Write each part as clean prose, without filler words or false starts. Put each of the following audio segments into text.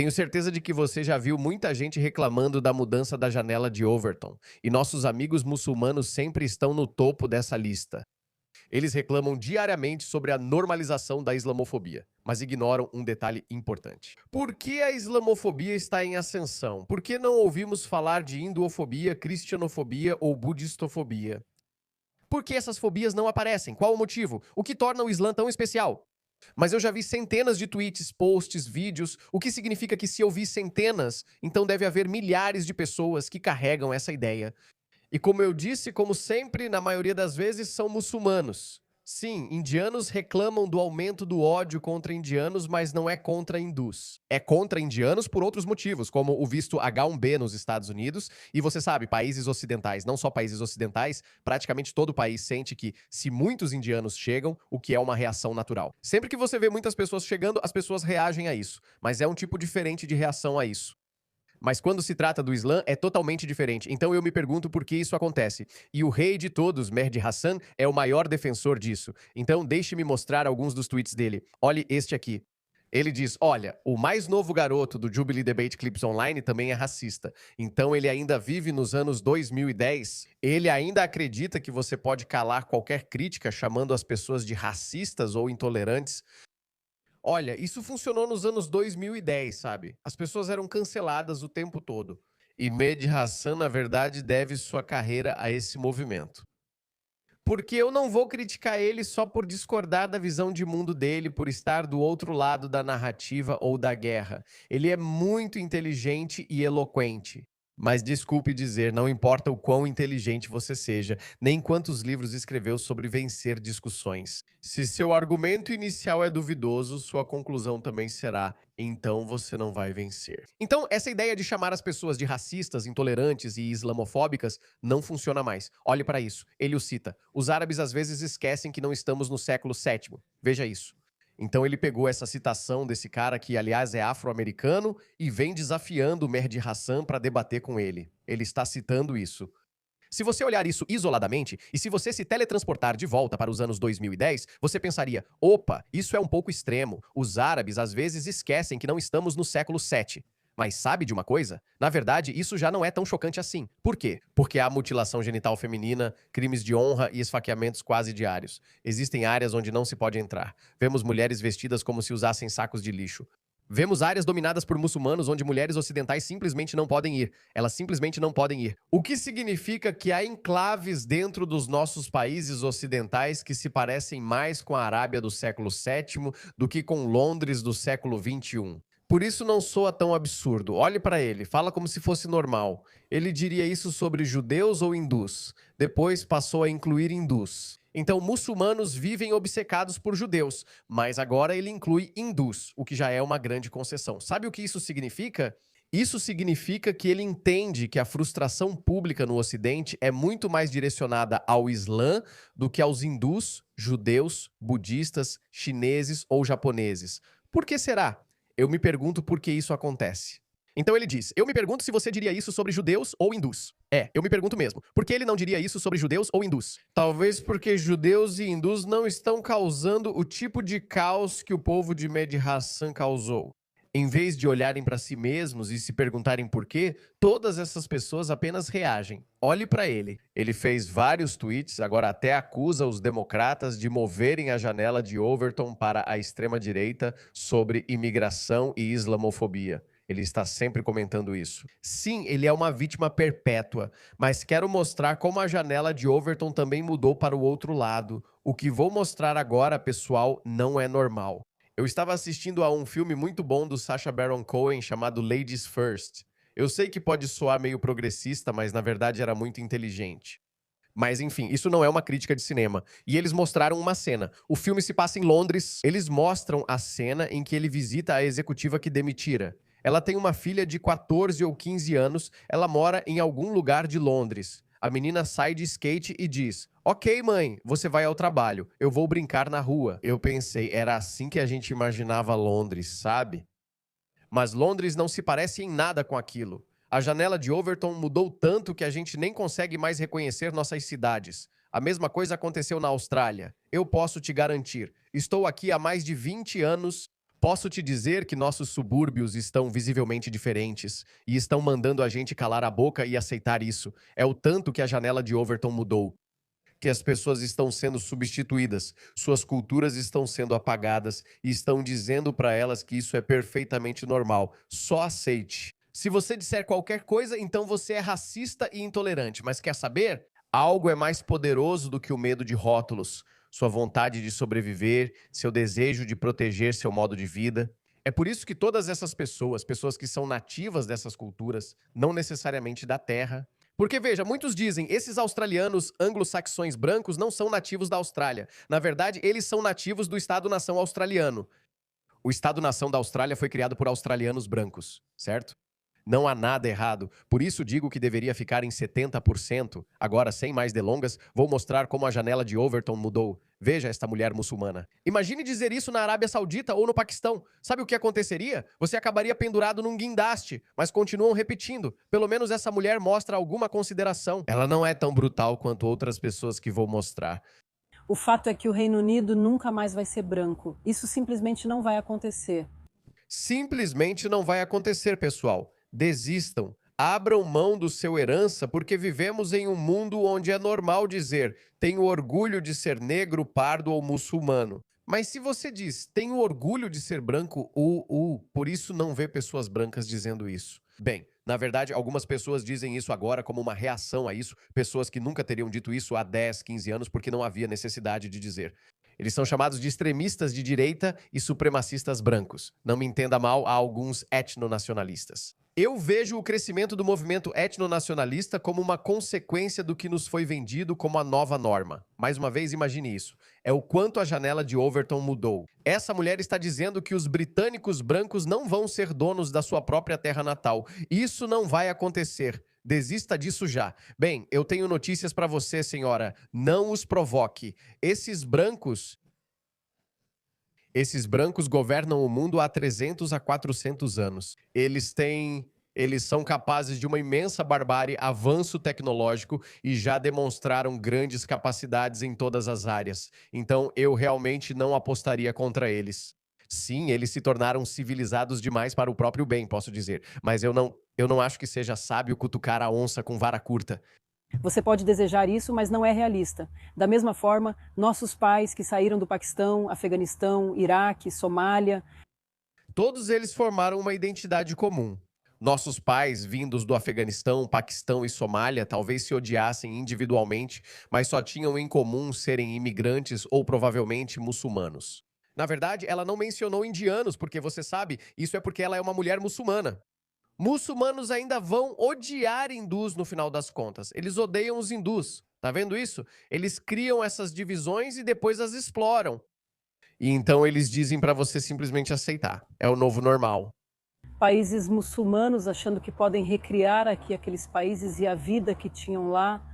Tenho certeza de que você já viu muita gente reclamando da mudança da janela de Overton, e nossos amigos muçulmanos sempre estão no topo dessa lista. Eles reclamam diariamente sobre a normalização da islamofobia, mas ignoram um detalhe importante. Por que a islamofobia está em ascensão? Por que não ouvimos falar de hinduofobia, cristianofobia ou budistofobia? Por que essas fobias não aparecem? Qual o motivo? O que torna o Islã tão especial? Mas eu já vi centenas de tweets, posts, vídeos, o que significa que se eu vi centenas, então deve haver milhares de pessoas que carregam essa ideia. E como eu disse, como sempre, na maioria das vezes são muçulmanos. Sim, indianos reclamam do aumento do ódio contra indianos, mas não é contra hindus. É contra indianos por outros motivos, como o visto H-1B nos Estados Unidos. E você sabe, países ocidentais, não só países ocidentais, praticamente todo país sente que se muitos indianos chegam, o que é uma reação natural. Sempre que você vê muitas pessoas chegando, as pessoas reagem a isso. Mas é um tipo diferente de reação a isso. Mas quando se trata do Islã, é totalmente diferente. Então eu me pergunto por que isso acontece. E o rei de todos, Mehdi Hassan, é o maior defensor disso. Então deixe-me mostrar alguns dos tweets dele. Olhe este aqui. Ele diz, olha, o mais novo garoto do Jubilee Debate Clips Online também é racista. Então ele ainda vive nos anos 2010. Ele ainda acredita que você pode calar qualquer crítica chamando as pessoas de racistas ou intolerantes. Olha, isso funcionou nos anos 2010, sabe? As pessoas eram canceladas o tempo todo. E Mehdi Hassan, na verdade, deve sua carreira a esse movimento. Porque eu não vou criticar ele só por discordar da visão de mundo dele, por estar do outro lado da narrativa ou da guerra. Ele é muito inteligente e eloquente. Mas desculpe dizer, não importa o quão inteligente você seja, nem quantos livros escreveu sobre vencer discussões. Se seu argumento inicial é duvidoso, sua conclusão também será: então você não vai vencer. Então, essa ideia de chamar as pessoas de racistas, intolerantes e islamofóbicas não funciona mais. Olhe para isso. Ele o cita. Os árabes às vezes esquecem que não estamos no século sétimo. Veja isso. Então ele pegou essa citação desse cara, que aliás é afro-americano, e vem desafiando o Mehdi Hassan para debater com ele. Ele está citando isso. Se você olhar isso isoladamente, e se você se teletransportar de volta para os anos 2010, você pensaria, opa, isso é um pouco extremo. Os árabes às vezes esquecem que não estamos no século VII. Mas sabe de uma coisa? Na verdade, isso já não é tão chocante assim. Por quê? Porque há mutilação genital feminina, crimes de honra e esfaqueamentos quase diários. Existem áreas onde não se pode entrar. Vemos mulheres vestidas como se usassem sacos de lixo. Vemos áreas dominadas por muçulmanos onde mulheres ocidentais simplesmente não podem ir. Elas simplesmente não podem ir. O que significa que há enclaves dentro dos nossos países ocidentais que se parecem mais com a Arábia do século VII do que com Londres do século XXI. Por isso não soa tão absurdo. Olhe para ele, fala como se fosse normal. Ele diria isso sobre judeus ou hindus. Depois passou a incluir hindus. Então, muçulmanos vivem obcecados por judeus, mas agora ele inclui hindus, o que já é uma grande concessão. Sabe o que isso significa? Isso significa que ele entende que a frustração pública no Ocidente é muito mais direcionada ao Islã do que aos hindus, judeus, budistas, chineses ou japoneses. Por que será? Eu me pergunto por que isso acontece. Então ele diz, eu me pergunto se você diria isso sobre judeus ou hindus. Eu me pergunto mesmo, por que ele não diria isso sobre judeus ou hindus? Talvez porque judeus e hindus não estão causando o tipo de caos que o povo de Mehdi Hassan causou. Em vez de olharem para si mesmos e se perguntarem por quê, todas essas pessoas apenas reagem. Olhe para ele. Ele fez vários tweets, agora até acusa os democratas de moverem a janela de Overton para a extrema-direita sobre imigração e islamofobia. Ele está sempre comentando isso. Sim, ele é uma vítima perpétua, mas quero mostrar como a janela de Overton também mudou para o outro lado. O que vou mostrar agora, pessoal, não é normal. Eu estava assistindo a um filme muito bom do Sacha Baron Cohen chamado Ladies First. Eu sei que pode soar meio progressista, mas na verdade era muito inteligente. Mas enfim, isso não é uma crítica de cinema. E eles mostraram uma cena. O filme se passa em Londres. Eles mostram a cena em que ele visita a executiva que demitira. Ela tem uma filha de 14 ou 15 anos. Ela mora em algum lugar de Londres. A menina sai de skate e diz: ok, mãe, você vai ao trabalho. Eu vou brincar na rua. Eu pensei, era assim que a gente imaginava Londres, sabe? Mas Londres não se parece em nada com aquilo. A janela de Overton mudou tanto que a gente nem consegue mais reconhecer nossas cidades. A mesma coisa aconteceu na Austrália. Eu posso te garantir. Estou aqui há mais de 20 anos. Posso te dizer que nossos subúrbios estão visivelmente diferentes e estão mandando a gente calar a boca e aceitar isso. É o tanto que a janela de Overton mudou, que as pessoas estão sendo substituídas, suas culturas estão sendo apagadas e estão dizendo para elas que isso é perfeitamente normal. Só aceite. Se você disser qualquer coisa, então você é racista e intolerante. Mas quer saber? Algo é mais poderoso do que o medo de rótulos, sua vontade de sobreviver, seu desejo de proteger seu modo de vida. É por isso que todas essas pessoas, pessoas que são nativas dessas culturas, não necessariamente da terra. Porque, veja, muitos dizem, esses australianos anglo-saxões brancos não são nativos da Austrália. Na verdade, eles são nativos do Estado-nação australiano. O Estado-nação da Austrália foi criado por australianos brancos, certo? Não há nada errado, por isso digo que deveria ficar em 70%. Agora, sem mais delongas, vou mostrar como a janela de Overton mudou. Veja esta mulher muçulmana. Imagine dizer isso na Arábia Saudita ou no Paquistão. Sabe o que aconteceria? Você acabaria pendurado num guindaste, mas continuam repetindo. Pelo menos essa mulher mostra alguma consideração. Ela não é tão brutal quanto outras pessoas que vou mostrar. O fato é que o Reino Unido nunca mais vai ser branco. Isso simplesmente não vai acontecer. Simplesmente não vai acontecer, pessoal. Desistam. Abram mão do seu herança porque vivemos em um mundo onde é normal dizer tenho orgulho de ser negro, pardo ou muçulmano. Mas se você diz tenho orgulho de ser branco, por isso não vê pessoas brancas dizendo isso. Bem, na verdade, algumas pessoas dizem isso agora como uma reação a isso, pessoas que nunca teriam dito isso há 10, 15 anos porque não havia necessidade de dizer. Eles são chamados de extremistas de direita e supremacistas brancos. Não me entenda mal, há alguns etnonacionalistas. Eu vejo o crescimento do movimento etnonacionalista como uma consequência do que nos foi vendido como a nova norma. Mais uma vez, imagine isso. É o quanto a janela de Overton mudou. Essa mulher está dizendo que os britânicos brancos não vão ser donos da sua própria terra natal. Isso não vai acontecer. Desista disso já. Bem, eu tenho notícias para você, senhora. Não os provoque. Esses brancos governam o mundo há 300 a 400 anos. Eles são capazes de uma imensa barbárie, avanço tecnológico e já demonstraram grandes capacidades em todas as áreas. Então, eu realmente não apostaria contra eles. Sim, eles se tornaram civilizados demais para o próprio bem, posso dizer. Mas eu não acho que seja sábio cutucar a onça com vara curta. Você pode desejar isso, mas não é realista. Da mesma forma, nossos pais que saíram do Paquistão, Afeganistão, Iraque, Somália... Todos eles formaram uma identidade comum. Nossos pais, vindos do Afeganistão, Paquistão e Somália, talvez se odiassem individualmente, mas só tinham em comum serem imigrantes ou provavelmente muçulmanos. Na verdade, ela não mencionou indianos, porque você sabe, isso é porque ela é uma mulher muçulmana. Muçulmanos ainda vão odiar hindus no final das contas. Eles odeiam os hindus. Tá vendo isso? Eles criam essas divisões e depois as exploram. E então eles dizem pra você simplesmente aceitar. É o novo normal. Países muçulmanos achando que podem recriar aqui aqueles países e a vida que tinham lá.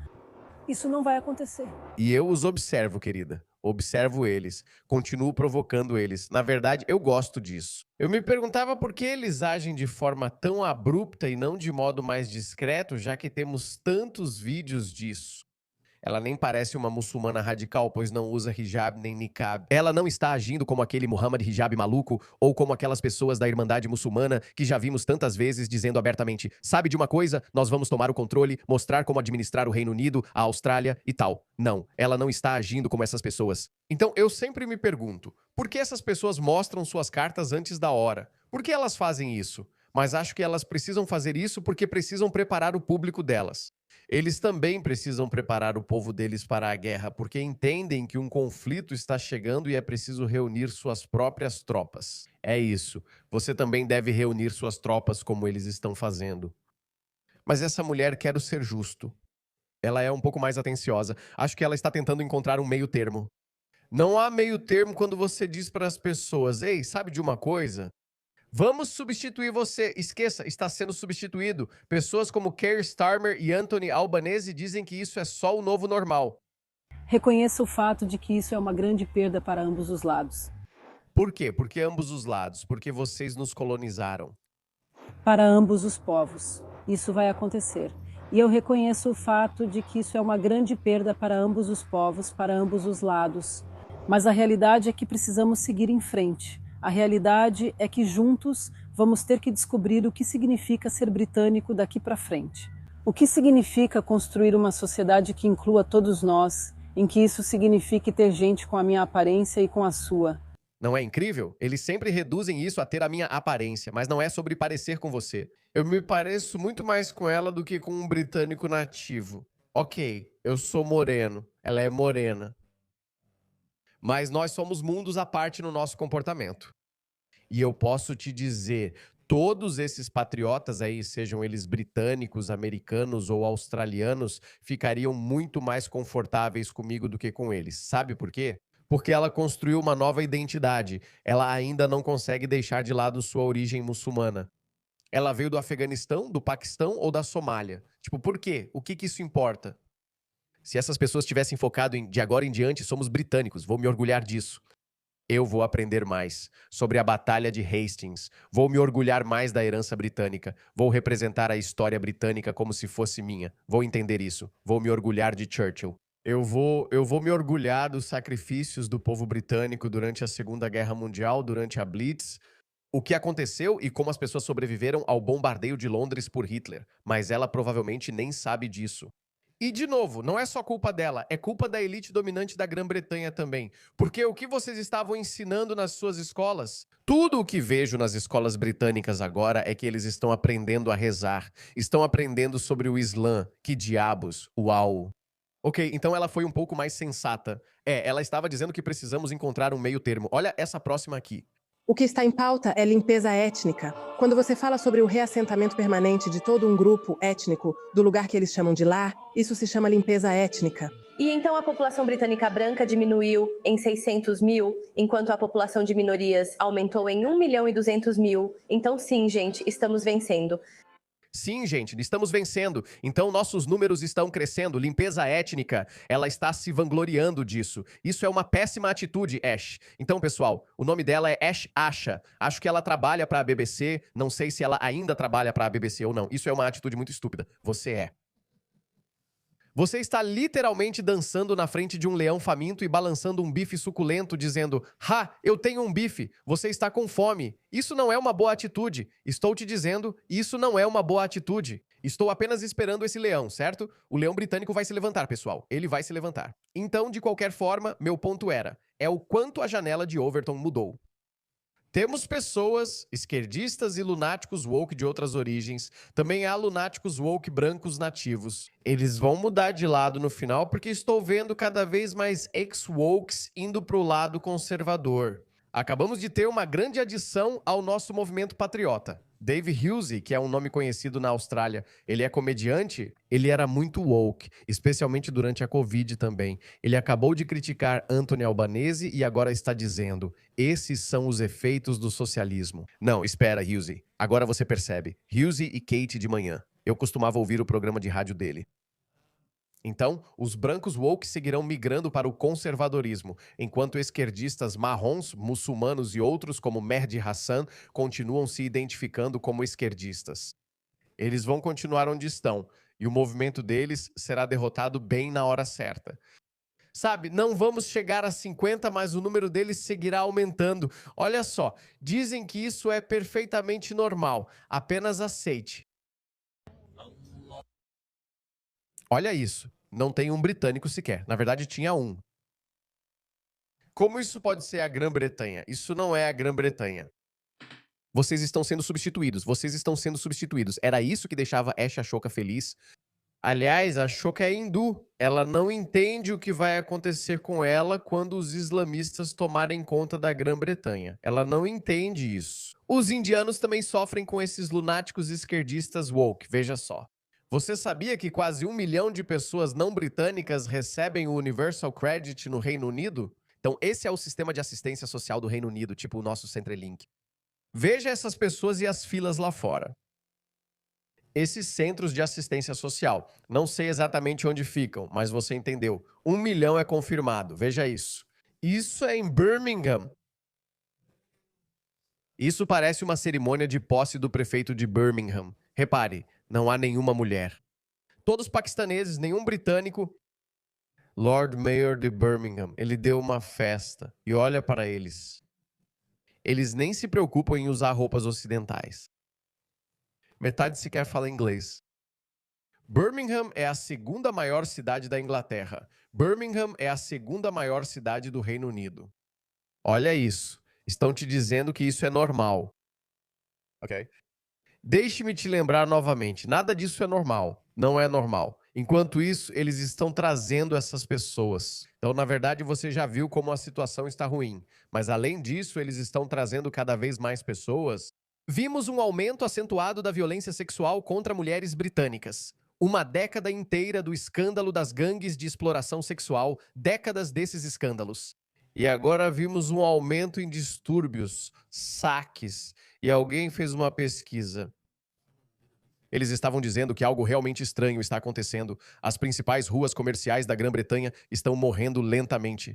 Isso não vai acontecer. E eu os observo, querida. Observo eles. Continuo provocando eles. Na verdade, eu gosto disso. Eu me perguntava por que eles agem de forma tão abrupta e não de modo mais discreto, já que temos tantos vídeos disso. Ela nem parece uma muçulmana radical, pois não usa hijab nem niqab. Ela não está agindo como aquele Muhammad hijab maluco ou como aquelas pessoas da Irmandade Muçulmana que já vimos tantas vezes dizendo abertamente: sabe de uma coisa? Nós vamos tomar o controle, mostrar como administrar o Reino Unido, a Austrália e tal. Não, ela não está agindo como essas pessoas. Então eu sempre me pergunto, por que essas pessoas mostram suas cartas antes da hora? Por que elas fazem isso? Mas acho que elas precisam fazer isso porque precisam preparar o público delas. Eles também precisam preparar o povo deles para a guerra, porque entendem que um conflito está chegando e é preciso reunir suas próprias tropas. É isso. Você também deve reunir suas tropas como eles estão fazendo. Mas essa mulher quer ser justo. Ela é um pouco mais atenciosa. Acho que ela está tentando encontrar um meio termo. Não há meio termo quando você diz para as pessoas: ei, sabe de uma coisa? Vamos substituir você. Esqueça, está sendo substituído. Pessoas como Keir Starmer e Anthony Albanese dizem que isso é só o novo normal. Reconheça o fato de que isso é uma grande perda para ambos os lados. Por quê? Porque ambos os lados. Porque vocês nos colonizaram. Para ambos os povos. Isso vai acontecer. E eu reconheço o fato de que isso é uma grande perda para ambos os povos, para ambos os lados. Mas a realidade é que precisamos seguir em frente. A realidade é que juntos vamos ter que descobrir o que significa ser britânico daqui para frente. O que significa construir uma sociedade que inclua todos nós, em que isso signifique ter gente com a minha aparência e com a sua. Não é incrível? Eles sempre reduzem isso a ter a minha aparência, mas não é sobre parecer com você. Eu me pareço muito mais com ela do que com um britânico nativo. Ok, eu sou moreno, ela é morena. Mas nós somos mundos à parte no nosso comportamento. E eu posso te dizer, todos esses patriotas aí, sejam eles britânicos, americanos ou australianos, ficariam muito mais confortáveis comigo do que com eles. Sabe por quê? Porque ela construiu uma nova identidade. Ela ainda não consegue deixar de lado sua origem muçulmana. Ela veio do Afeganistão, do Paquistão ou da Somália. Tipo, por quê? O que que isso importa? Se essas pessoas tivessem focado em de agora em diante somos britânicos, vou me orgulhar disso. Eu vou aprender mais sobre a Batalha de Hastings. Vou me orgulhar mais da herança britânica. Vou representar a história britânica como se fosse minha. Vou entender isso. Vou me orgulhar de Churchill. Eu vou me orgulhar dos sacrifícios do povo britânico durante a Segunda Guerra Mundial, durante a Blitz, o que aconteceu e como as pessoas sobreviveram ao bombardeio de Londres por Hitler. Mas ela provavelmente nem sabe disso. E, de novo, não é só culpa dela, é culpa da elite dominante da Grã-Bretanha também. Porque o que vocês estavam ensinando nas suas escolas? Tudo o que vejo nas escolas britânicas agora é que eles estão aprendendo a rezar, estão aprendendo sobre o Islã. Que diabos, uau! Ok, então ela foi um pouco mais sensata. Ela estava dizendo que precisamos encontrar um meio termo. Olha essa próxima aqui. O que está em pauta é limpeza étnica. Quando você fala sobre o reassentamento permanente de todo um grupo étnico do lugar que eles chamam de lar, isso se chama limpeza étnica. E então a população britânica branca diminuiu em 600 mil, enquanto a população de minorias aumentou em 1.200.000. Então sim, gente, estamos vencendo. Sim, gente, estamos vencendo. Então nossos números estão crescendo. Limpeza étnica, ela está se vangloriando disso. Isso é uma péssima atitude, Ash. Então, pessoal, o nome dela é Ash Asha. Acho que ela trabalha para a BBC. Não sei se ela ainda trabalha para a BBC ou não. Isso é uma atitude muito estúpida. Você é. Você está literalmente dançando na frente de um leão faminto e balançando um bife suculento, dizendo: "Ha, eu tenho um bife, você está com fome." Isso não é uma boa atitude. Estou te dizendo, isso não é uma boa atitude. Estou apenas esperando esse leão, certo? O leão britânico vai se levantar, pessoal. Ele vai se levantar. Então, de qualquer forma, meu ponto é o quanto a janela de Overton mudou. Temos pessoas, esquerdistas e lunáticos woke de outras origens. Também há lunáticos woke brancos nativos. Eles vão mudar de lado no final porque estou vendo cada vez mais ex-wokes indo pro lado conservador. Acabamos de ter uma grande adição ao nosso movimento patriota. Dave Husey, que é um nome conhecido na Austrália, ele é comediante, ele era muito woke, especialmente durante a Covid também. Ele acabou de criticar Anthony Albanese e agora está dizendo: esses são os efeitos do socialismo. Não, espera, Husey. Agora você percebe. Husey e Kate de manhã. Eu costumava ouvir o programa de rádio dele. Então, os brancos woke seguirão migrando para o conservadorismo, enquanto esquerdistas marrons, muçulmanos e outros como Mehdi Hassan continuam se identificando como esquerdistas. Eles vão continuar onde estão, e o movimento deles será derrotado bem na hora certa. Sabe, não vamos chegar a 50, mas o número deles seguirá aumentando. Olha só, dizem que isso é perfeitamente normal, apenas aceite. Olha isso, não tem um britânico sequer. Na verdade, tinha um. Como isso pode ser a Grã-Bretanha? Isso não é a Grã-Bretanha. Vocês estão sendo substituídos. Vocês estão sendo substituídos. Era isso que deixava Ash Ashoka feliz. Aliás, a Ashoka é hindu. Ela não entende o que vai acontecer com ela quando os islamistas tomarem conta da Grã-Bretanha. Ela não entende isso. Os indianos também sofrem com esses lunáticos esquerdistas woke. Veja só. Você sabia que quase 1 milhão de pessoas não britânicas recebem o Universal Credit no Reino Unido? Então, esse é o sistema de assistência social do Reino Unido, tipo o nosso Centrelink. Veja essas pessoas e as filas lá fora. Esses centros de assistência social. Não sei exatamente onde ficam, mas você entendeu. 1 milhão é confirmado. Veja isso. Isso é em Birmingham. Isso parece uma cerimônia de posse do prefeito de Birmingham. Repare, não há nenhuma mulher. Todos paquistaneses, nenhum britânico. Lord Mayor de Birmingham, ele deu uma festa. E olha para eles. Eles nem se preocupam em usar roupas ocidentais. Metade sequer fala inglês. Birmingham é a segunda maior cidade da Inglaterra. Birmingham é a segunda maior cidade do Reino Unido. Olha isso. Estão te dizendo que isso é normal. Ok? Deixe-me te lembrar novamente. Nada disso é normal. Não é normal. Enquanto isso, eles estão trazendo essas pessoas. Então, na verdade, você já viu como a situação está ruim. Mas, além disso, eles estão trazendo cada vez mais pessoas. Vimos um aumento acentuado da violência sexual contra mulheres britânicas. Uma década inteira do escândalo das gangues de exploração sexual, décadas desses escândalos. E agora vimos um aumento em distúrbios, saques, e alguém fez uma pesquisa. Eles estavam dizendo que algo realmente estranho está acontecendo. As principais ruas comerciais da Grã-Bretanha estão morrendo lentamente.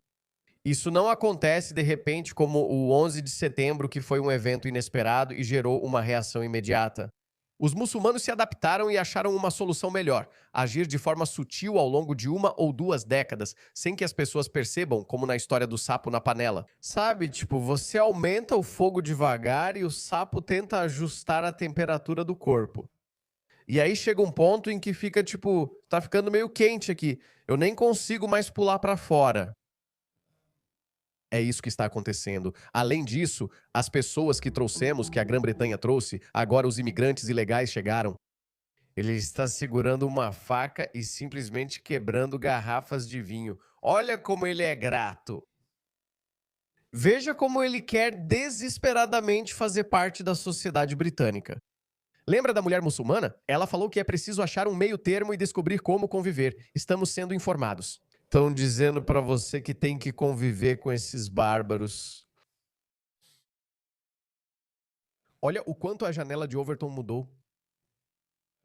Isso não acontece de repente como o 11 de setembro, que foi um evento inesperado e gerou uma reação imediata. Os muçulmanos se adaptaram e acharam uma solução melhor: agir de forma sutil ao longo de 1 ou 2 décadas, sem que as pessoas percebam, como na história do sapo na panela. Sabe, tipo, você aumenta o fogo devagar e o sapo tenta ajustar a temperatura do corpo. E aí chega um ponto em que fica, tipo, tá ficando meio quente aqui. Eu nem consigo mais pular pra fora. É isso que está acontecendo. Além disso, as pessoas que trouxemos, que a Grã-Bretanha trouxe, agora os imigrantes ilegais chegaram. Ele está segurando uma faca e simplesmente quebrando garrafas de vinho. Olha como ele é grato. Veja como ele quer desesperadamente fazer parte da sociedade britânica. Lembra da mulher muçulmana? Ela falou que é preciso achar um meio termo e descobrir como conviver. Estamos sendo informados. Estão dizendo pra você que tem que conviver com esses bárbaros. Olha o quanto a janela de Overton mudou.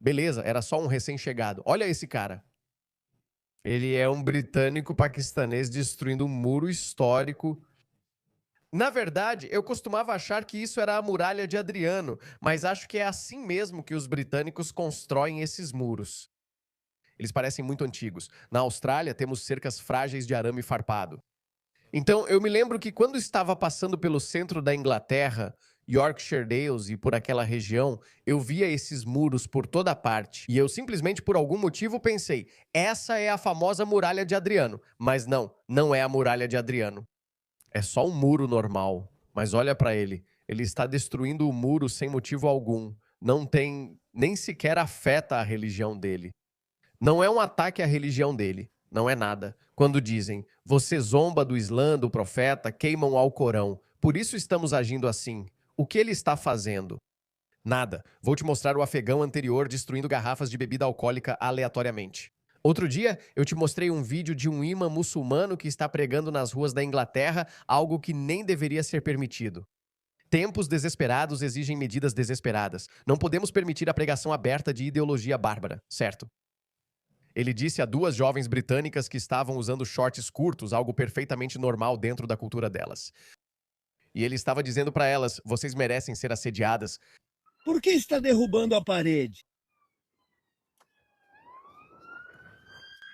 Beleza, era só um recém-chegado. Olha esse cara. Ele é um britânico paquistanês destruindo um muro histórico. Na verdade, eu costumava achar que isso era a muralha de Adriano, mas acho que é assim mesmo que os britânicos constroem esses muros. Eles parecem muito antigos. Na Austrália, temos cercas frágeis de arame farpado. Então, eu me lembro que quando estava passando pelo centro da Inglaterra, Yorkshire Dales e por aquela região, eu via esses muros por toda parte. E eu simplesmente, por algum motivo, pensei, essa é a famosa muralha de Adriano. Mas não, não é a muralha de Adriano. É só um muro normal. Mas olha para ele. Ele está destruindo o muro sem motivo algum. Não tem, nem sequer afeta a religião dele. Não é um ataque à religião dele. Não é nada. Quando dizem, você zomba do Islã, do profeta, queimam o Alcorão. Por isso estamos agindo assim. O que ele está fazendo? Nada. Vou te mostrar o afegão anterior destruindo garrafas de bebida alcoólica aleatoriamente. Outro dia, eu te mostrei um vídeo de um imã muçulmano que está pregando nas ruas da Inglaterra algo que nem deveria ser permitido. Tempos desesperados exigem medidas desesperadas. Não podemos permitir a pregação aberta de ideologia bárbara, certo? Ele disse a 2 jovens britânicas que estavam usando shorts curtos, algo perfeitamente normal dentro da cultura delas. E ele estava dizendo para elas, vocês merecem ser assediadas. Por que está derrubando a parede?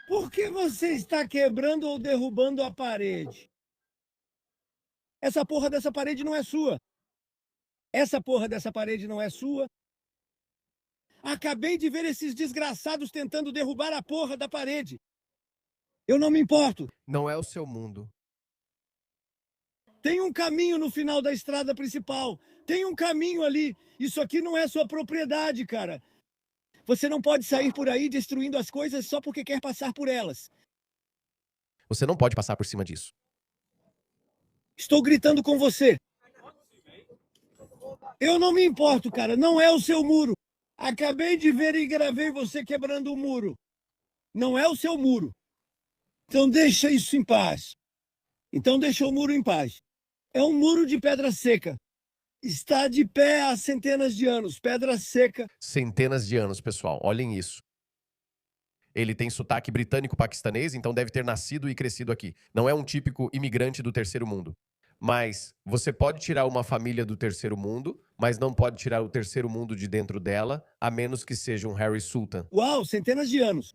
Por que você está quebrando ou derrubando a parede? Essa porra dessa parede não é sua. Essa porra dessa parede não é sua. Acabei de ver esses desgraçados tentando derrubar a porra da parede. Eu não me importo. Não é o seu mundo. Tem um caminho no final da estrada principal. Tem um caminho ali. Isso aqui não é sua propriedade, cara. Você não pode sair por aí destruindo as coisas só porque quer passar por elas. Você não pode passar por cima disso. Estou gritando com você. Eu não me importo, cara. Não é o seu muro. Acabei de ver e gravei você quebrando o muro. Não é o seu muro. Então deixa isso em paz. Então deixa o muro em paz. É um muro de pedra seca. Está de pé há centenas de anos. Pedra seca. Centenas de anos, pessoal. Olhem isso. Ele tem sotaque britânico-paquistanês, então deve ter nascido e crescido aqui. Não é um típico imigrante do terceiro mundo. Mas você pode tirar uma família do terceiro mundo, mas não pode tirar o terceiro mundo de dentro dela, a menos que seja um Harry Sultan. Uau, centenas de anos.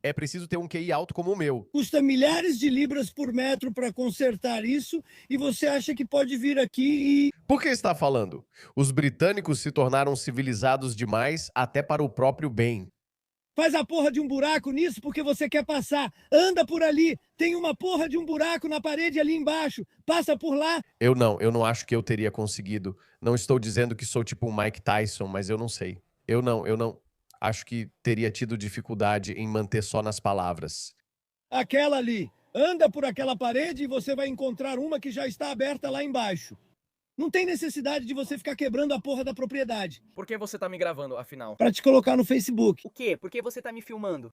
É preciso ter um QI alto como o meu. Custa milhares de libras por metro para consertar isso e você acha que pode vir aqui e... Por que está falando? Os britânicos se tornaram civilizados demais até para o próprio bem. Faz a porra de um buraco nisso porque você quer passar. Anda por ali. Tem uma porra de um buraco na parede ali embaixo. Passa por lá. Eu não acho que eu teria conseguido. Não estou dizendo que sou tipo um Mike Tyson, mas eu não sei. Eu não. Acho que teria tido dificuldade em manter só nas palavras. Aquela ali. Anda por aquela parede e você vai encontrar uma que já está aberta lá embaixo. Não tem necessidade de você ficar quebrando a porra da propriedade. Por que você tá me gravando, afinal? Para te colocar no Facebook. O quê? Por que você tá me filmando?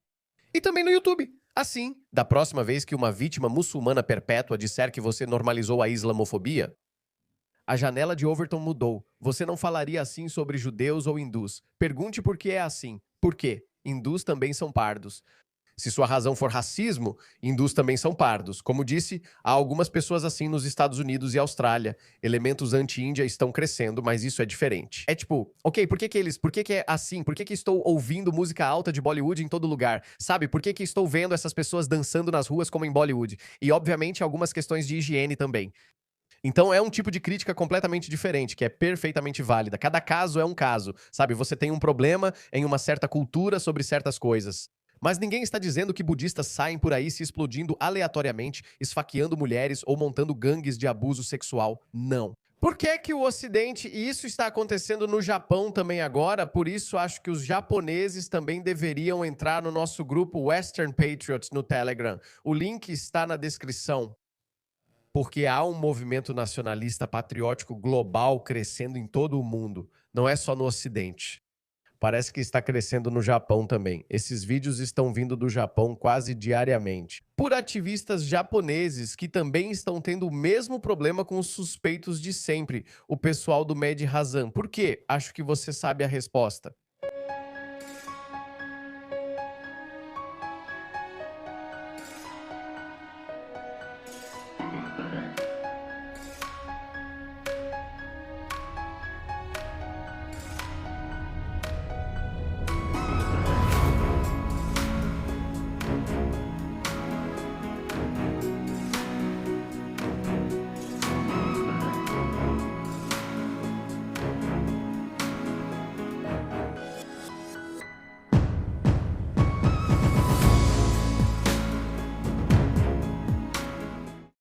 E também no YouTube. Assim, da próxima vez que uma vítima muçulmana perpétua disser que você normalizou a islamofobia, a janela de Overton mudou. Você não falaria assim sobre judeus ou hindus. Pergunte por que é assim. Por quê? Hindus também são pardos. Se sua razão for racismo, hindus também são pardos. Como disse, há algumas pessoas assim nos Estados Unidos e Austrália. Elementos anti-Índia estão crescendo, mas isso é diferente. É tipo, ok, por que é assim? Por que estou ouvindo música alta de Bollywood em todo lugar? Sabe, por que estou vendo essas pessoas dançando nas ruas como em Bollywood? E, obviamente, algumas questões de higiene também. Então é um tipo de crítica completamente diferente, que é perfeitamente válida. Cada caso é um caso, sabe? Você tem um problema em uma certa cultura sobre certas coisas. Mas ninguém está dizendo que budistas saem por aí se explodindo aleatoriamente, esfaqueando mulheres ou montando gangues de abuso sexual. Não. Por que que o Ocidente, e isso está acontecendo no Japão também agora, por isso acho que os japoneses também deveriam entrar no nosso grupo Western Patriots no Telegram. O link está na descrição. Porque há um movimento nacionalista patriótico global crescendo em todo o mundo, não é só no Ocidente. Parece que está crescendo no Japão também. Esses vídeos estão vindo do Japão quase diariamente. Por ativistas japoneses que também estão tendo o mesmo problema com os suspeitos de sempre, o pessoal do Mehdi Hasan. Por quê? Acho que você sabe a resposta.